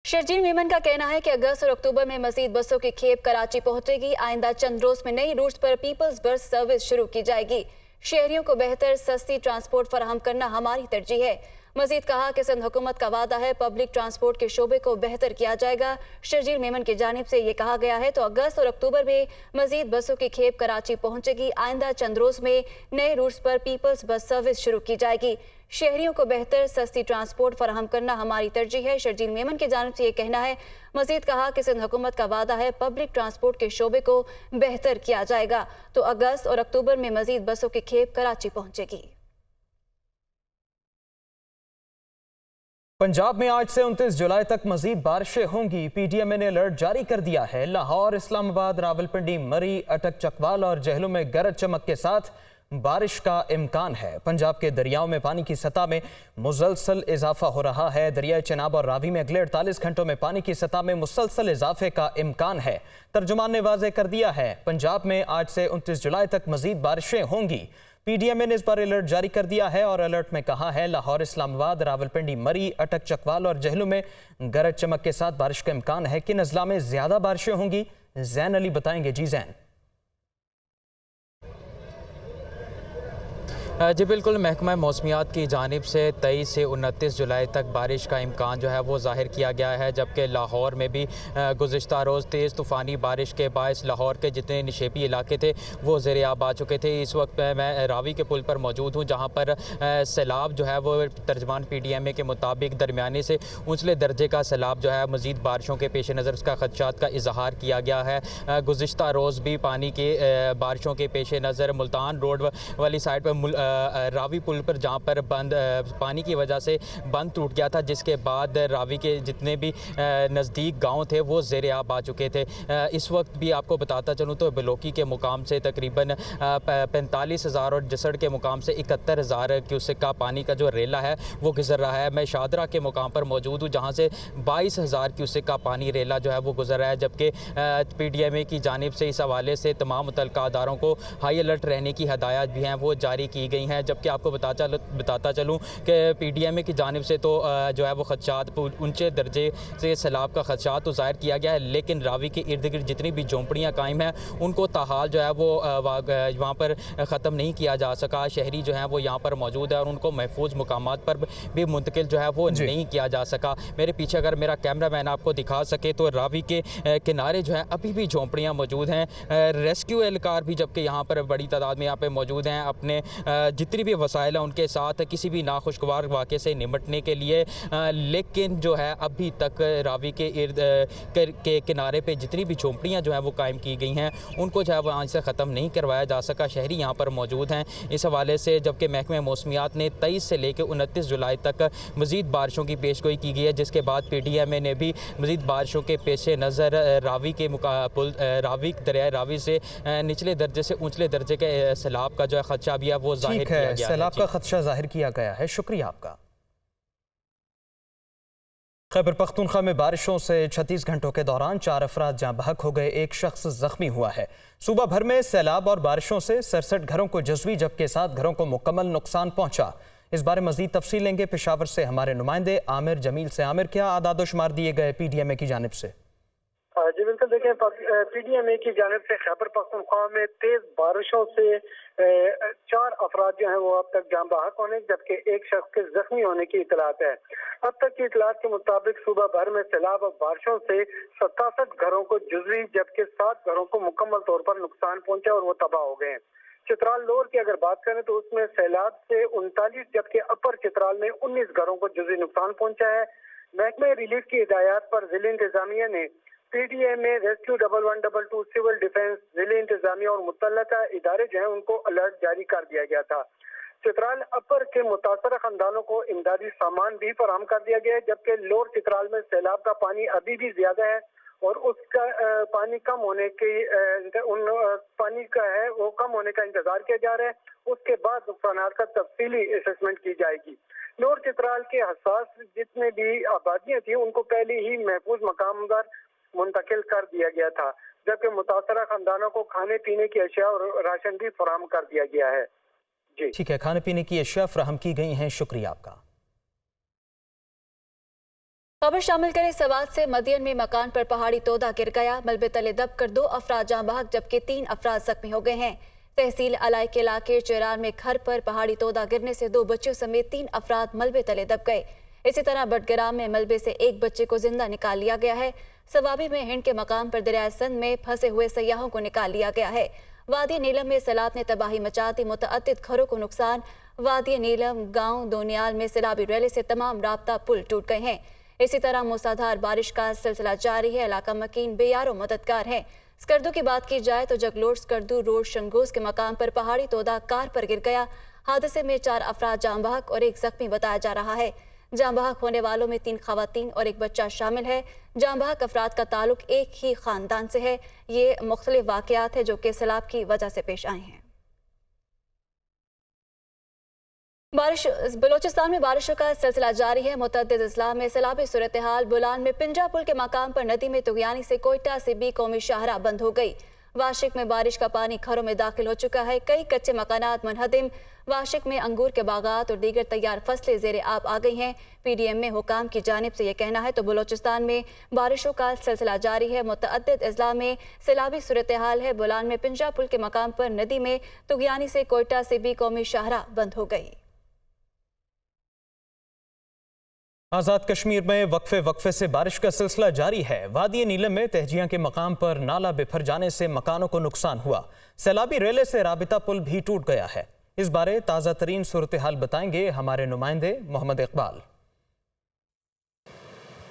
शर्जील मेमन का कहना है कि अगस्त और अक्टूबर में मजीद बसों की खेप कराची पहुंचेगी। आइंदा चंद रोज में नई रूट्स पर पीपल्स बस सर्विस शुरू की जाएगी। शहरियों को बेहतर सस्ती ट्रांसपोर्ट फराहम करना हमारी तरजीह है। मजीद कहा कि सिंध हुकूमत का वादा है पब्लिक ट्रांसपोर्ट के शोबे को बेहतर किया जाएगा। शर्जील मेमन की जानिब से ये कहा गया है तो अगस्त और अक्टूबर में मजीद बसों की खेप कराची पहुंचेगी। आइंदा चंद रोज में नए रूट्स पर पीपल्स बस सर्विस शुरू की जाएगी। शहरियों को बेहतर सस्ती ट्रांसपोर्ट फराहम करना हमारी तरजीह है। शर्जील मेमन की जानिब से ये कहना है। मजीद कहा कि सिंध हुकूमत का वादा है पब्लिक ट्रांसपोर्ट के शोबे को बेहतर किया जाएगा तो अगस्त और अक्टूबर में मजीद बसों की खेप कराची पहुंचेगी। पंजाब में आज से 29 जुलाई तक मजीद बारिशें होंगी। पीडीएमए ने अलर्ट जारी कर दिया है। लाहौर, इस्लामाबाद, रावलपिंडी, मरी, अटक, चकवाल और जहलू में गरज चमक के साथ बारिश का इम्कान है। पंजाब के दरियाओं में पानी की सतह में मुसलसल इजाफा हो रहा है। दरियाए चनाब और रावी में अगले 48 घंटों में पानी की सतह में मुसलसल इजाफे का इम्कान है। तर्जुमान ने वाज़ेह कर दिया है पंजाब में आज से 29 जुलाई तक मजीद बारिशें होंगी। पीडीएमए ने इस पर अलर्ट जारी कर दिया है और अलर्ट में कहा है लाहौर, इस्लामाबाद, रावलपिंडी, मरी, अटक, चकवाल और जहलू में गरज चमक के साथ बारिश का इम्कान है। किन अजला में ज्यादा बारिशें होंगी, जैन अली बताएंगे। जी जैन। जी बिल्कुल, महकमा मौसमियात की जानिब से 23 से 29 जुलाई तक बारिश का इम्कान जो है वो ज़ाहिर किया गया है। जबकि लाहौर में भी गुज़िश्ता रोज़ तेज़ तूफ़ानी बारिश के बायस लाहौर के जितने निशेबी इलाके थे वो ज़ेरे आब आ चुके थे। इस वक्त मैं रावी के पुल पर मौजूद हूँ जहाँ पर सैलाब जो है वो तर्जमान पीडीएमए के मुताबिक दरमियाने से ऊंचले दर्जे का सैलाब जो है मज़ीद बारिशों के पेश नज़र उसका खदशात का इजहार किया गया है। गुज़िश्ता रोज़ भी पानी के बारिशों के पेश नज़र मुल्तान रोड वाली साइड पर रावी पुल पर जहाँ पर बंद पानी की वजह से बंद टूट गया था, जिसके बाद रावी के जितने भी नज़दीक गांव थे वो ज़ेरे आब आ चुके थे। इस वक्त भी आपको बताता चलूँ तो बलोकी के मुकाम से तकरीबन 45,000 और जसड़ के मुकाम से 71,000 क्यूसेक का पानी का जो रेला है वो गुजर रहा है। मैं शादरा के मुकाम पर मौजूद हूँ जहाँ से 22,000 क्यूसेक का पानी रेला जो है वो गुजर रहा है। जबकि पीडीएमए की जानिब से इस हवाले से तमाम मुतल्लिका अदारों को हाई अलर्ट रहने की हदायत भी हैं वो जारी की गई हैं। जबकि आपको बताता चलूँ कि पीडीएमए की जानिब से तो जो है वो खदशात ऊंचे दर्जे से सैलाब का खदशात तो ज़ाहिर किया गया है, लेकिन रावी के इर्द गिर्द जितनी भी झोंपड़ियाँ कायम हैं उनको ताहाल जो है वो वहाँ पर ख़त्म नहीं किया जा सका। शहरी जो हैं वो यहाँ पर मौजूद है और उनको महफूज मुकामात पर भी मुंतकिल जो है वो नहीं किया जा सका। मेरे पीछे अगर मेरा कैमरा मैन आपको दिखा सके तो रावी के किनारे जो है अभी भी झोंपड़ियाँ मौजूद हैं। रेस्क्यू एहलकार भी जबकि यहाँ पर बड़ी तादाद में यहाँ पर मौजूद हैं अपने जितनी भी वसाइल हैं उनके साथ किसी भी नाखुशगवार वाक़े से निमटने के लिए। लेकिन जो है अभी तक रावी के इर्द के किनारे पे जितनी भी झोंपड़ियाँ जो हैं वो कायम की गई हैं उनको जो है वहाँ से ख़त्म नहीं करवाया जा सका। शहरी यहाँ पर मौजूद हैं इस हवाले से। जबकि महकमा मौसमियात ने 23 से लेकर 29 जुलाई तक मज़ीद बारिशों की पेशगोई की गई है, जिसके बाद पीडीएमए ने भी मज़ीद बारिशों के पेश नज़र रावी के रावी दरिया रावी से निचले दर्जे से ऊंचले दर्जे के सैलाब का जो है खदशा भी है वो जाहिर किया गया है। सैलाब का खदशा जाहिर किया गया है। शुक्रिया आपका। खैबर पख्तूनख्वा में बारिशों से 36 घंटों के दौरान 4 अफराद जाँ बहक हो गए, एक शख्स जख्मी हुआ है। सूबा भर में सैलाब और बारिशों से 67 घरों को जज़वी जबकि 7 घरों को मुकम्मल नुकसान पहुंचा। इस बारे मजीद तफसील लेंगे पेशावर से हमारे नुमाइंदे आमिर जमील से। आमिर, क्या आदाद शुमार दिए गए पीडीएमए की जानिब से? जी बिल्कुल, देखें पीडीएमए की जानिब से खैबर पख्तूनख्वा में तेज बारिशों से 4 अफराद जो हैं वो अब तक जाँ बहक होने जबकि एक शख्स के जख्मी होने की इतलात है। अब तक की इतलात के मुताबिक सूबा भर में सैलाब और बारिशों से 67 घरों को जुज़वी जबकि 7 घरों को मुकम्मल तौर पर नुकसान पहुंचा और वो तबाह हो गए हैं। चित्राल लोर की अगर बात करें तो उसमें सैलाब से 39 जबकि अपर चित्राल में 19 घरों को जुज़वी नुकसान पहुंचा है। महकमे रिलीफ की हिदायत पर जिला इंतजामिया ने पीडीएमए, रेस्क्यू 1122, सिविल डिफेंस, जिले इंतजामिया और मुतल्लिका इदारे जो है उनको अलर्ट जारी कर दिया गया था। चित्राल अपर के मुतासर खानदानों को इमदादी सामान भी फराहम कर दिया गया है, जबकि लोअर चित्राल में सैलाब का पानी अभी भी ज्यादा है और उसका पानी कम होने की पानी का है वो कम होने का इंतजार किया जा रहा है। उसके बाद नुकसान का तफसीली असेसमेंट की जाएगी। लोअर चित्राल के हसास जितने भी आबादियां थी उनको पहले ही महफूज मकाम पर मुंतकिल कर दिया गया था, जबकि मुतासरा खानदानों को खाने पीने की अशिया और राशन भी फराहम कर दिया गया है। जी ठीक है, खाने पीने की अशिया फराहम की गई हैं। शुक्रिया आपका। खबर शामिल करें सवात से मदियन में मकान पर पहाड़ी तोदा गिर गया। मलबे तले दबकर 2 अफराद जाँ बहक जबकि 3 अफराद जख्मी हो गए हैं। तहसील अलाई के इलाके चेरार में घर पर पहाड़ी तोदा गिरने से 2 बच्चों समेत 3 अफराद मलबे तले दब गए। इसी तरह बटग्राम में मलबे से एक बच्चे को जिंदा निकाल लिया गया है। सवाबी में हिंड के मकाम पर दरिया सिंध में फंसे हुए सयाहों को निकाल लिया गया है। वादी नीलम में सैलाब ने तबाही मचा दी, मुतअद्दिद घरों को नुकसान। वादी नीलम गांव दोनियाल में सैलाबी रैली से तमाम राब्ता पुल टूट गए हैं। इसी तरह मूसलाधार बारिश का सिलसिला जारी है। इलाका मकीन बेयारो मददगार है। स्कर्दू की बात की जाए तो जगलोट स्कर्दू रोड शंगोज के मकाम पर पहाड़ी तोदा कार पर गिर गया। हादसे में 4 अफराद जाँ बहक और 1 जख्मी बताया जा रहा है। जाँ बहक होने वालों में 3 खवातीन और 1 बच्चा शामिल है। जाँ बहक अफराद का ताल्लुक एक ही खानदान से है। ये मुख्तलिफ वाक़यात है जो कि सैलाब की वजह से पेश आए हैं। बलोचिस्तान में बारिशों का सिलसिला जारी है। मुतअद्दिद अजला में सैलाबी सूरत हाल। बुलान में पिंजरा पुल के मकाम पर नदी में तुगयानी से कोयटा से भी कौमी शाहरा बंद हो गई। वाशिक में बारिश का पानी घरों में दाखिल हो चुका है। कई कच्चे मकानात मुनहदिम। वाशिक में अंगूर के बागात और दीगर तैयार फसलें जेर आब आ गई हैं। PDM में हुकाम की जानिब से यह कहना है तो बलोचिस्तान में बारिशों का सिलसिला जारी है। मुतअद्दिद अजला में सैलाबी सूरत हाल है। बुलान में पिंजरा पुल के मकाम पर नदी में तुगयानी से कोयटा से भी कौमी शाहरा बंद हो गई। आज़ाद कश्मीर में वक्फे से बारिश का सिलसिला जारी है। वादी नीलम में तहजियां के मकाम पर नाला बिफर जाने से मकानों को नुकसान हुआ। सैलाबी रेले से राबिता पुल भी टूट गया है। इस बारे ताज़ा तरीन सूरत हाल बताएंगे हमारे नुमाइंदे मोहम्मद इकबाल।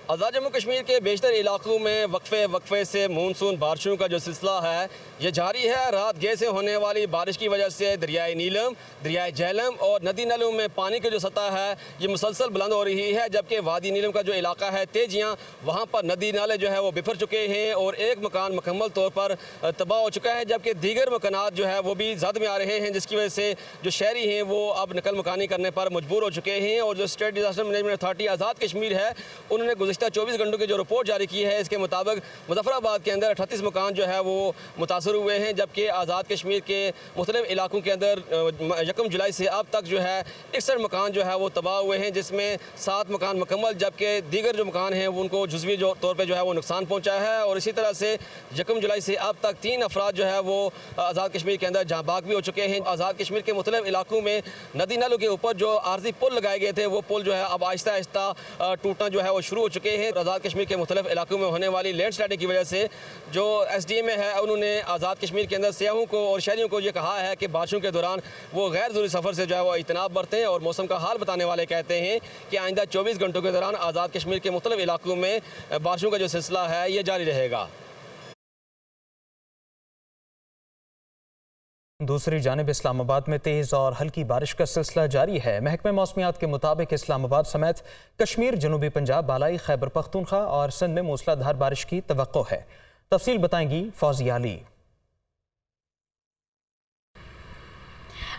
आज़ाद जम्मू कश्मीर के बेशतर इलाकों में वक्फे से मानसून बारिशों का जो सिलसिला है ये जारी है। रात गए से होने वाली बारिश की वजह से दरियाए नीलम, दरियाए झेलम और नदी नालों में पानी की जो सतह है ये मुसलसल बुलंद हो रही है। जबकि वादी नीलम का जो इलाका है तेजियाँ, वहाँ पर नदी नाले जो है वो बिफर चुके हैं और एक मकान मुकम्मल तौर पर तबाह हो चुका है। जबकि दीगर मकानात जो है वो भी ज़द में आ रहे हैं, जिसकी वजह से जो शहरी हैं वो अब नकल मकानी करने पर मजबूर हो चुके हैं। और जो state disaster management authority Azad Kashmir है उन्होंने 24 घंटों की जो रिपोर्ट जारी की है इसके मुताबिक मुजफ्फराबाद के अंदर 38 मकान जो है वो मुतासर हुए हैं। जबकि आज़ाद कश्मीर के मुख्तलिफ इलाकों के अंदर 1 जुलाई से अब तक जो है 61 मकान जो है वो तबाह हुए हैं, जिसमें 7 मकान मुकम्मल जबकि दीगर जो मकान हैं वो उनको जुज़वी तौर पर जो है वो नुकसान पहुँचा है। और इसी तरह से 1 जुलाई से अब तक 3 अफराद जो है वो आज़ाद कश्मीर के अंदर जाँ बहक भी हो चुके हैं। आज़ाद कश्मीर के मुख्तलिफ इलाकों में नदी नालों के ऊपर जो आर्जी पुल लगाए गए थे वो पुल जो है अब आहिस्ता आहिस्ता टूटना जो है वो शुरू हो चुके हैं। आज़ाद कश्मीर के मुख्तलिफ इलाकों में होने वाली लैंड स्लाइडिंग की वजह से जो SDM है उन्होंने आज़ाद कश्मीर के अंदर सियाहों को और शहरियों को ये कहा है कि बारिशों के दौरान वो गैर ज़रूरी सफ़र से जो है वो इजतनाब बरतें। और मौसम का हाल बताने वाले कहते हैं कि आइंदा 24 घंटों के दौरान आज़ाद कश्मीर के मुख्तलिफ इलाकों में बारिशों का जो सिलसिला है ये जारी रहेगा। दूसरी जानिब इस्लामाबाद में तेज़ और हल्की बारिश का सिलसिला जारी है। महकमे मौसमियात के मुताबिक इस्लामाबाद समेत कश्मीर, जनूबी पंजाब, बालाई खैबर पख्तूनख्वा और सिंध में मूसलाधार बारिश की तवक्को है। तफसील बताएंगी फौजिया अली।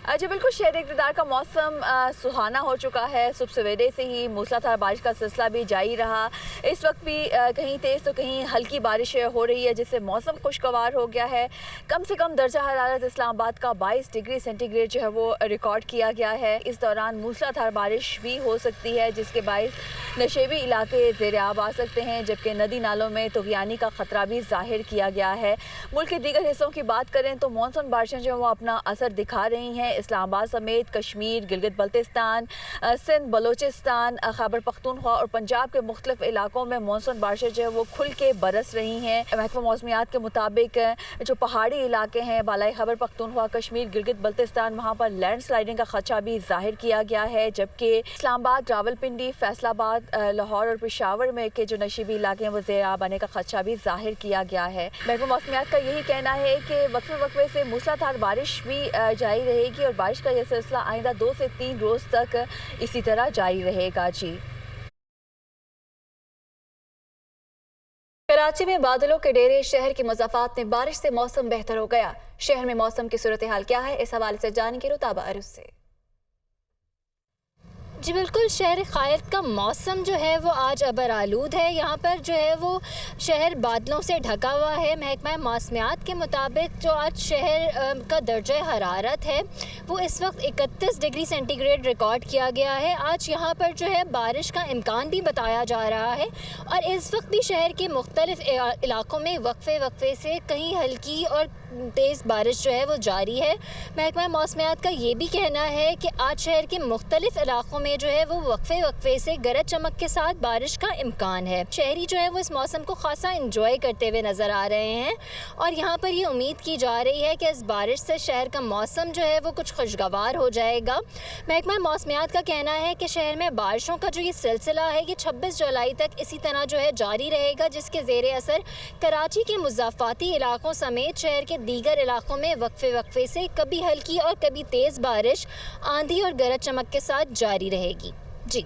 जी बिल्कुल, शहर इक़्तिदार का मौसम सुहाना हो चुका है। सुबह सवेरे से ही मूसलाधार बारिश का सिलसिला भी जारी रहा। इस वक्त भी कहीं तेज़ तो कहीं हल्की बारिश हो रही है, जिससे मौसम खुशगवार हो गया है। कम से कम दर्जा हरारत इस्लामाबाद का 22 डिग्री सेंटीग्रेड जो है वो रिकॉर्ड किया गया है। इस दौरान मूसलाधार बारिश भी हो सकती है, जिसके बायस नशेबी इलाके ज़ेर आब आ सकते हैं। जबकि नदी नालों में तुगयानी का ख़तरा भी ज़ाहिर किया गया है। मुल्क के दीगर हिस्सों की बात करें तो मानसून बारिशें जो है वो अपना असर दिखा रही हैं। इस्लामाबाद समेत कश्मीर, गिलगित बल्तिस्तान, सिंध, बलोचिस्तान, खैबर पख्तूनख्वा और पंजाब के मुख्तलिफ इलाकों में मानसून बारिशें जो है वो खुल के बरस रही हैं। महकमा मौसमियात के मुताबिक जो पहाड़ी इलाके हैं, बालाई खैबर पख्तूनख्वा, कश्मीर, गिलगित बल्तिस्तान, वहाँ पर लैंड स्लाइडिंग का खदशा भी जाहिर किया गया है। जबकि इस्लामाबाद, रावलपिंडी, फैसलाबाद, लाहौर और पेशावर में के जो नशीबी इलाके हैं वो ज़ेर आब आने का खदशा भी जाहिर किया गया है। महकमा मौसमियात का यही कहना है कि वक्फे से मूसलाधार बारिश भी जारी रहेगी और बारिश का यह सिलसिला आइंदा 2 से 3 रोज तक इसी तरह जारी रहेगा। जी, कराची में बादलों के डेरे, शहर की मज़ाफात में बारिश से मौसम बेहतर हो गया। शहर में मौसम की सूरत हाल क्या है, इस हवाले से जानेंगे रुताबा अरुज से। जी बिल्कुल, शहर क़ायद का मौसम जो है वो आज अबर आलूद है। यहाँ पर जो है वो शहर बादलों से ढका हुआ है। महकमा मौसमियात के मुताबिक जो आज शहर का दर्जा हरारत है वो इस वक्त 31 डिग्री सेंटीग्रेड रिकॉर्ड किया गया है। आज यहाँ पर जो है बारिश का इम्कान भी बताया जा रहा है और इस वक्त भी शहर के मुख्तलिफ इलाक़ों में वक्फे से कहीं हल्की और तेज़ बारिश जो है वो जारी है। महकमा मौसमियात का ये भी कहना है कि आज शहर के मुख्तलिफ इलाक़ों में जो है वो वक्फे से गरज चमक के साथ बारिश का इम्कान है। शहरी जो है वो इस मौसम को खासा इंजॉय करते हुए नज़र आ रहे हैं और यहाँ पर ये उम्मीद की जा रही है कि इस बारिश से शहर का मौसम जो है वो कुछ खुशगवार हो जाएगा। महकमा मौसमियात का कहना है कि शहर में बारिशों का जो ये सिलसिला है ये 26 जुलाई तक इसी तरह जो है जारी रहेगा, जिसके ज़ेर असर कराची के मुज़ाफ़ाती इलाक़ों समेत शहर के दीगर इलाक़ों में वक्फे से कभी हल्की और कभी तेज़ बारिश आंधी और गरज चमक के साथ जारी रहेगी।